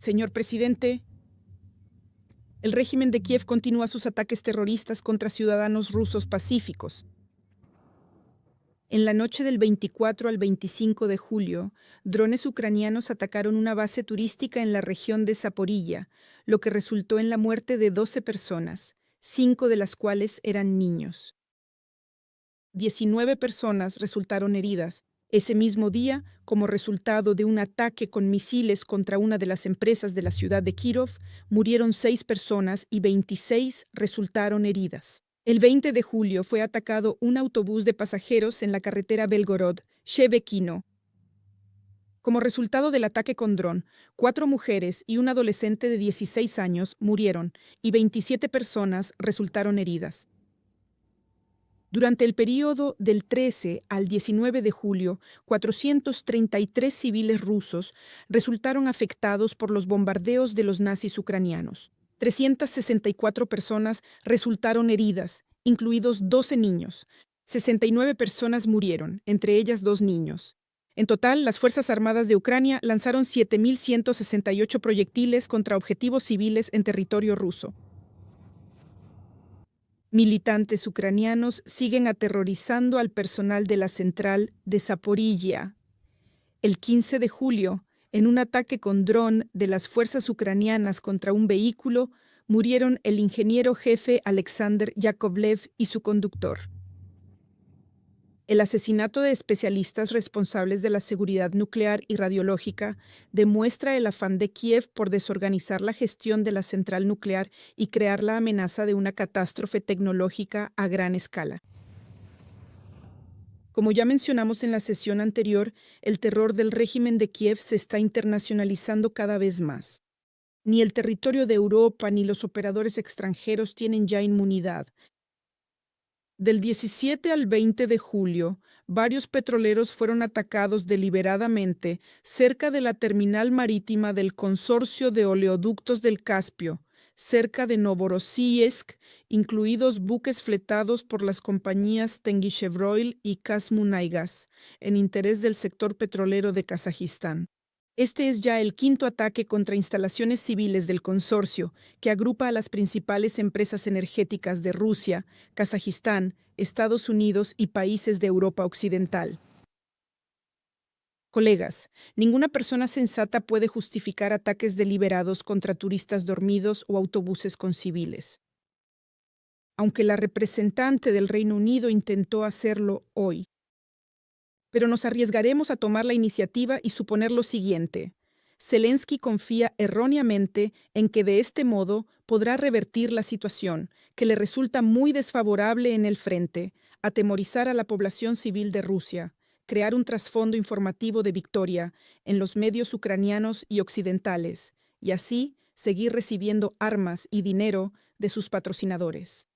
Señor presidente, el régimen de Kiev continúa sus ataques terroristas contra ciudadanos rusos pacíficos. En la noche del 24 al 25 de julio, drones ucranianos atacaron una base turística en la región de Zaporilla, lo que resultó en la muerte de 12 personas, 5 de las cuales eran niños. 19 personas resultaron heridas. Ese mismo día, como resultado de un ataque con misiles contra una de las empresas de la ciudad de Kirov, murieron 6 personas y 26 resultaron heridas. El 20 de julio fue atacado un autobús de pasajeros en la carretera Belgorod-Shebekino. Como resultado del ataque con dron, 4 mujeres y un adolescente de 16 años murieron y 27 personas resultaron heridas. Durante el período del 13 al 19 de julio, 433 civiles rusos resultaron afectados por los bombardeos de los nazis ucranianos. 364 personas resultaron heridas, incluidos 12 niños. 69 personas murieron, entre ellas 2 niños. En total, las Fuerzas Armadas de Ucrania lanzaron 7.168 proyectiles contra objetivos civiles en territorio ruso. Militantes ucranianos siguen aterrorizando al personal de la central de Zaporilla. El 15 de julio, en un ataque con dron de las fuerzas ucranianas contra un vehículo, murieron el ingeniero jefe Alexander Yakovlev y su conductor. El asesinato de especialistas responsables de la seguridad nuclear y radiológica demuestra el afán de Kiev por desorganizar la gestión de la central nuclear y crear la amenaza de una catástrofe tecnológica a gran escala. Como ya mencionamos en la sesión anterior, el terror del régimen de Kiev se está internacionalizando cada vez más. Ni el territorio de Europa ni los operadores extranjeros tienen ya inmunidad. Del 17 al 20 de julio, varios petroleros fueron atacados deliberadamente cerca de la terminal marítima del Consorcio de Oleoductos del Caspio, cerca de Novorossiysk, incluidos buques fletados por las compañías Tengishevroil y Kazmunaygas, en interés del sector petrolero de Kazajistán. Este es ya el quinto ataque contra instalaciones civiles del consorcio, que agrupa a las principales empresas energéticas de Rusia, Kazajistán, Estados Unidos y países de Europa Occidental. Colegas, ninguna persona sensata puede justificar ataques deliberados contra turistas dormidos o autobuses con civiles. Aunque la representante del Reino Unido intentó hacerlo hoy, pero nos arriesgaremos a tomar la iniciativa y suponer lo siguiente. Zelensky confía erróneamente en que de este modo podrá revertir la situación, que le resulta muy desfavorable en el frente, atemorizar a la población civil de Rusia, crear un trasfondo informativo de victoria en los medios ucranianos y occidentales, y así seguir recibiendo armas y dinero de sus patrocinadores.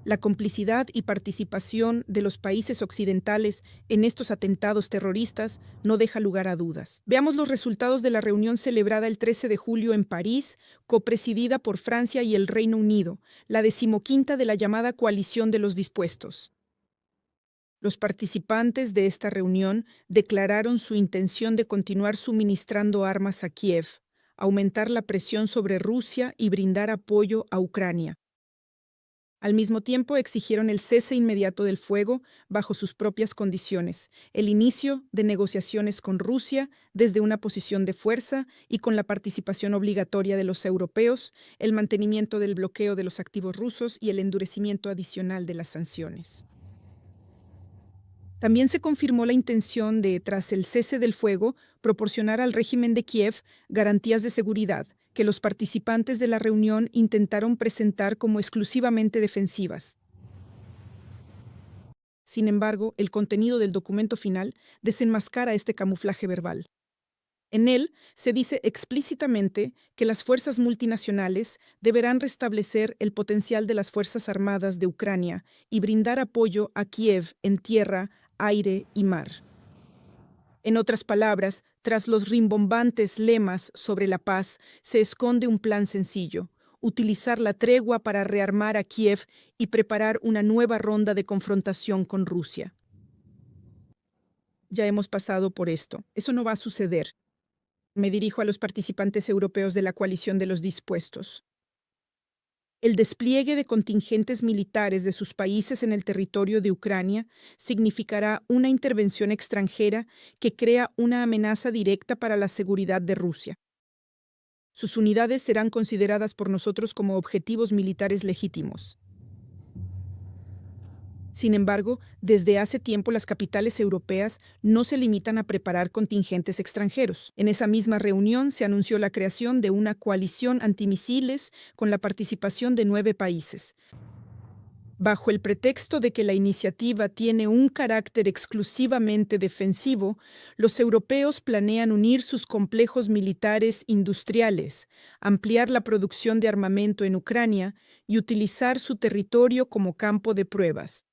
La complicidad y participación de los países occidentales en estos atentados terroristas no deja lugar a dudas. Veamos los resultados de la reunión celebrada el 13 de julio en París, copresidida por Francia y el Reino Unido, la 15ª de la llamada Coalición de los Dispuestos. Los participantes de esta reunión declararon su intención de continuar suministrando armas a Kiev, aumentar la presión sobre Rusia y brindar apoyo a Ucrania. Al mismo tiempo, exigieron el cese inmediato del fuego bajo sus propias condiciones, el inicio de negociaciones con Rusia desde una posición de fuerza y con la participación obligatoria de los europeos, el mantenimiento del bloqueo de los activos rusos y el endurecimiento adicional de las sanciones. También se confirmó la intención de, tras el cese del fuego, proporcionar al régimen de Kiev garantías de seguridad, que los participantes de la reunión intentaron presentar como exclusivamente defensivas. Sin embargo, el contenido del documento final desenmascara este camuflaje verbal. En él se dice explícitamente que las fuerzas multinacionales deberán restablecer el potencial de las Fuerzas Armadas de Ucrania y brindar apoyo a Kiev en tierra, aire y mar. En otras palabras, tras los rimbombantes lemas sobre la paz, se esconde un plan sencillo: utilizar la tregua para rearmar a Kiev y preparar una nueva ronda de confrontación con Rusia. Ya hemos pasado por esto. Eso no va a suceder. Me dirijo a los participantes europeos de la coalición de los dispuestos. El despliegue de contingentes militares de sus países en el territorio de Ucrania significará una intervención extranjera que crea una amenaza directa para la seguridad de Rusia. Sus unidades serán consideradas por nosotros como objetivos militares legítimos. Sin embargo, desde hace tiempo las capitales europeas no se limitan a preparar contingentes extranjeros. En esa misma reunión se anunció la creación de una coalición antimisiles con la participación de 9 países. Bajo el pretexto de que la iniciativa tiene un carácter exclusivamente defensivo, los europeos planean unir sus complejos militares industriales, ampliar la producción de armamento en Ucrania y utilizar su territorio como campo de pruebas.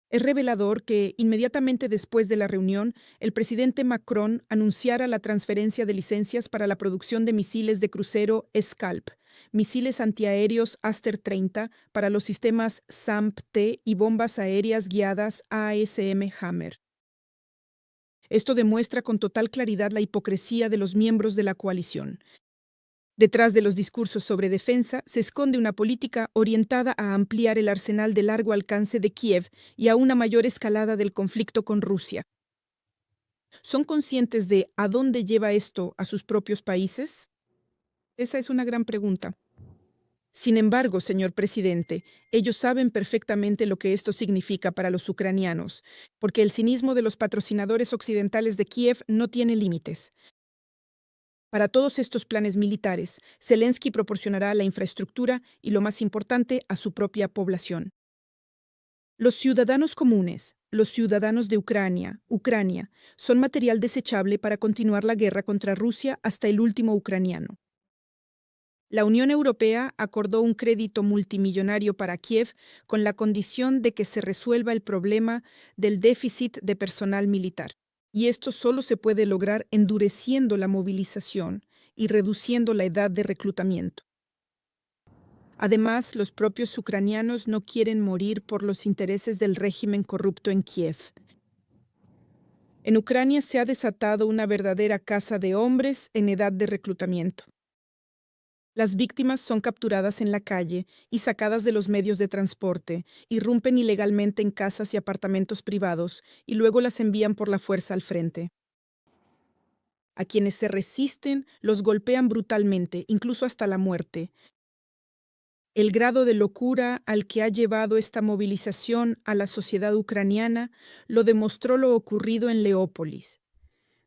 Es revelador que, inmediatamente después de la reunión, el presidente Macron anunciara la transferencia de licencias para la producción de misiles de crucero Scalp, misiles antiaéreos Aster 30 para los sistemas SAMP-T y bombas aéreas guiadas ASM Hammer. Esto demuestra con total claridad la hipocresía de los miembros de la coalición. Detrás de los discursos sobre defensa se esconde una política orientada a ampliar el arsenal de largo alcance de Kiev y a una mayor escalada del conflicto con Rusia. ¿Son conscientes de a dónde lleva esto a sus propios países? Esa es una gran pregunta. Sin embargo, señor presidente, ellos saben perfectamente lo que esto significa para los ucranianos, porque el cinismo de los patrocinadores occidentales de Kiev no tiene límites. Para todos estos planes militares, Zelensky proporcionará la infraestructura y, lo más importante, a su propia población. Los ciudadanos comunes, los ciudadanos de Ucrania, son material desechable para continuar la guerra contra Rusia hasta el último ucraniano. La Unión Europea acordó un crédito multimillonario para Kiev con la condición de que se resuelva el problema del déficit de personal militar. Y esto solo se puede lograr endureciendo la movilización y reduciendo la edad de reclutamiento. Además, los propios ucranianos no quieren morir por los intereses del régimen corrupto en Kiev. En Ucrania se ha desatado una verdadera caza de hombres en edad de reclutamiento. Las víctimas son capturadas en la calle y sacadas de los medios de transporte, irrumpen ilegalmente en casas y apartamentos privados y luego las envían por la fuerza al frente. A quienes se resisten los golpean brutalmente, incluso hasta la muerte. El grado de locura al que ha llevado esta movilización a la sociedad ucraniana lo demostró lo ocurrido en Leópolis.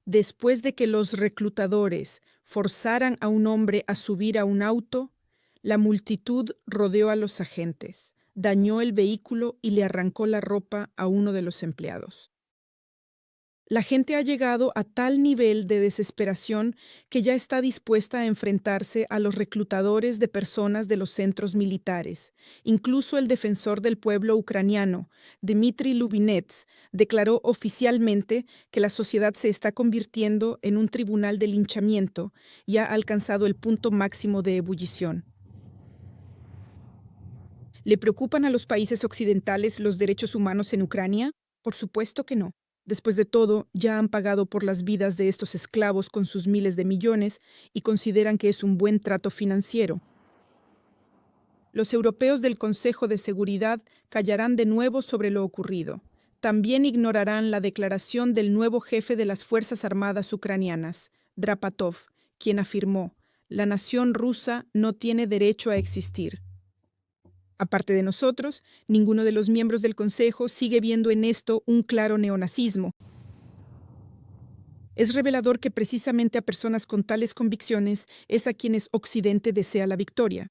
Después de que los reclutadores forzaran a un hombre a subir a un auto, la multitud rodeó a los agentes, dañó el vehículo y le arrancó la ropa a uno de los empleados. La gente ha llegado a tal nivel de desesperación que ya está dispuesta a enfrentarse a los reclutadores de personas de los centros militares. Incluso el defensor del pueblo ucraniano, Dmitry Lubinets, declaró oficialmente que la sociedad se está convirtiendo en un tribunal de linchamiento y ha alcanzado el punto máximo de ebullición. ¿Le preocupan a los países occidentales los derechos humanos en Ucrania? Por supuesto que no. Después de todo, ya han pagado por las vidas de estos esclavos con sus miles de millones y consideran que es un buen trato financiero. Los europeos del Consejo de Seguridad callarán de nuevo sobre lo ocurrido. También ignorarán la declaración del nuevo jefe de las Fuerzas Armadas ucranianas, Drapatov, quien afirmó: «La nación rusa no tiene derecho a existir». Aparte de nosotros, ninguno de los miembros del Consejo sigue viendo en esto un claro neonazismo. Es revelador que precisamente a personas con tales convicciones es a quienes Occidente desea la victoria.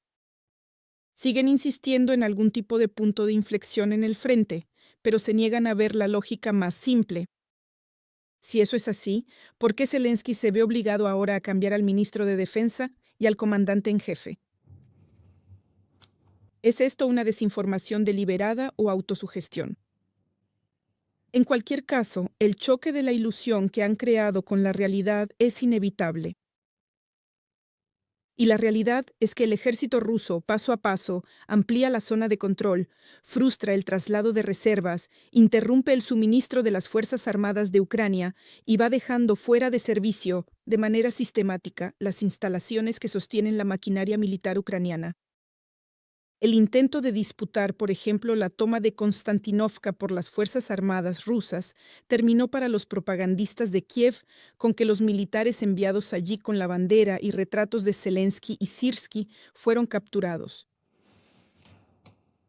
Siguen insistiendo en algún tipo de punto de inflexión en el frente, pero se niegan a ver la lógica más simple. Si eso es así, ¿por qué Zelensky se ve obligado ahora a cambiar al ministro de Defensa y al comandante en jefe? ¿Es esto una desinformación deliberada o autosugestión? En cualquier caso, el choque de la ilusión que han creado con la realidad es inevitable. Y la realidad es que el ejército ruso, paso a paso, amplía la zona de control, frustra el traslado de reservas, interrumpe el suministro de las Fuerzas Armadas de Ucrania y va dejando fuera de servicio, de manera sistemática, las instalaciones que sostienen la maquinaria militar ucraniana. El intento de disputar, por ejemplo, la toma de Konstantinovka por las Fuerzas Armadas rusas terminó para los propagandistas de Kiev con que los militares enviados allí con la bandera y retratos de Zelensky y Sirski fueron capturados.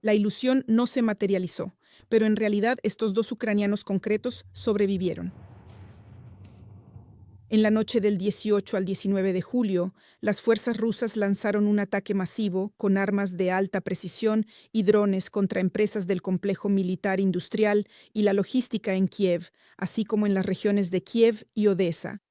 La ilusión no se materializó, pero en realidad estos dos ucranianos concretos sobrevivieron. En la noche del 18 al 19 de julio, las fuerzas rusas lanzaron un ataque masivo con armas de alta precisión y drones contra empresas del complejo militar industrial y la logística en Kiev, así como en las regiones de Kiev y Odessa.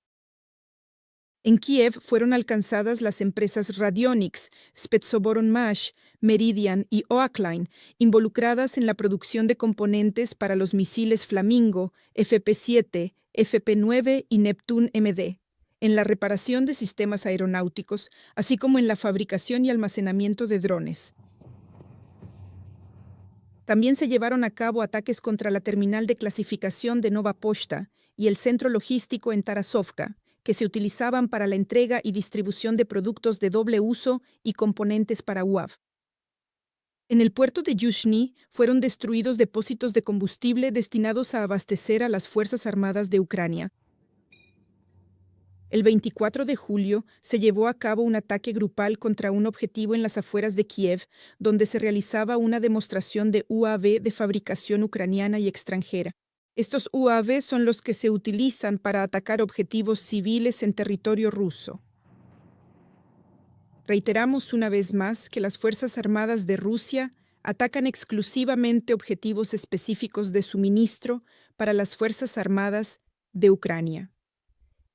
En Kiev fueron alcanzadas las empresas Radionics, Spetsoboronmash, Meridian y Oakline, involucradas en la producción de componentes para los misiles Flamingo, FP-7, FP-9 y Neptune MD, en la reparación de sistemas aeronáuticos, así como en la fabricación y almacenamiento de drones. También se llevaron a cabo ataques contra la terminal de clasificación de Nova Pochta y el centro logístico en Tarasovka, que se utilizaban para la entrega y distribución de productos de doble uso y componentes para UAV. En el puerto de Yushny fueron destruidos depósitos de combustible destinados a abastecer a las Fuerzas Armadas de Ucrania. El 24 de julio se llevó a cabo un ataque grupal contra un objetivo en las afueras de Kiev, donde se realizaba una demostración de UAV de fabricación ucraniana y extranjera. Estos UAV son los que se utilizan para atacar objetivos civiles en territorio ruso. Reiteramos una vez más que las Fuerzas Armadas de Rusia atacan exclusivamente objetivos específicos de suministro para las Fuerzas Armadas de Ucrania.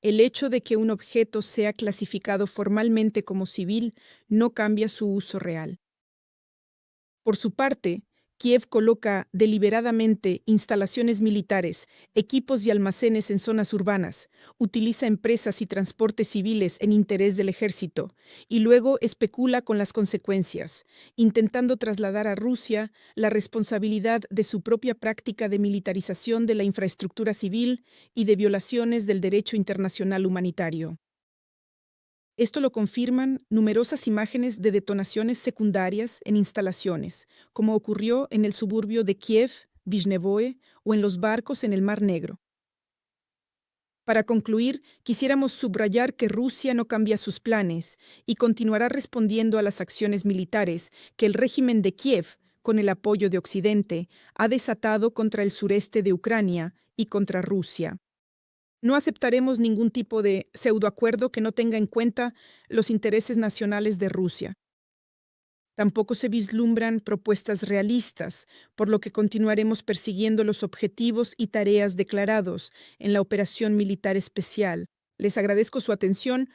El hecho de que un objeto sea clasificado formalmente como civil no cambia su uso real. Por su parte, Kiev coloca deliberadamente instalaciones militares, equipos y almacenes en zonas urbanas, utiliza empresas y transportes civiles en interés del ejército y luego especula con las consecuencias, intentando trasladar a Rusia la responsabilidad de su propia práctica de militarización de la infraestructura civil y de violaciones del derecho internacional humanitario. Esto lo confirman numerosas imágenes de detonaciones secundarias en instalaciones, como ocurrió en el suburbio de Kiev, Vizhnevoe o en los barcos en el Mar Negro. Para concluir, quisiéramos subrayar que Rusia no cambia sus planes y continuará respondiendo a las acciones militares que el régimen de Kiev, con el apoyo de Occidente, ha desatado contra el sureste de Ucrania y contra Rusia. No aceptaremos ningún tipo de pseudoacuerdo que no tenga en cuenta los intereses nacionales de Rusia. Tampoco se vislumbran propuestas realistas, por lo que continuaremos persiguiendo los objetivos y tareas declarados en la operación militar especial. Les agradezco su atención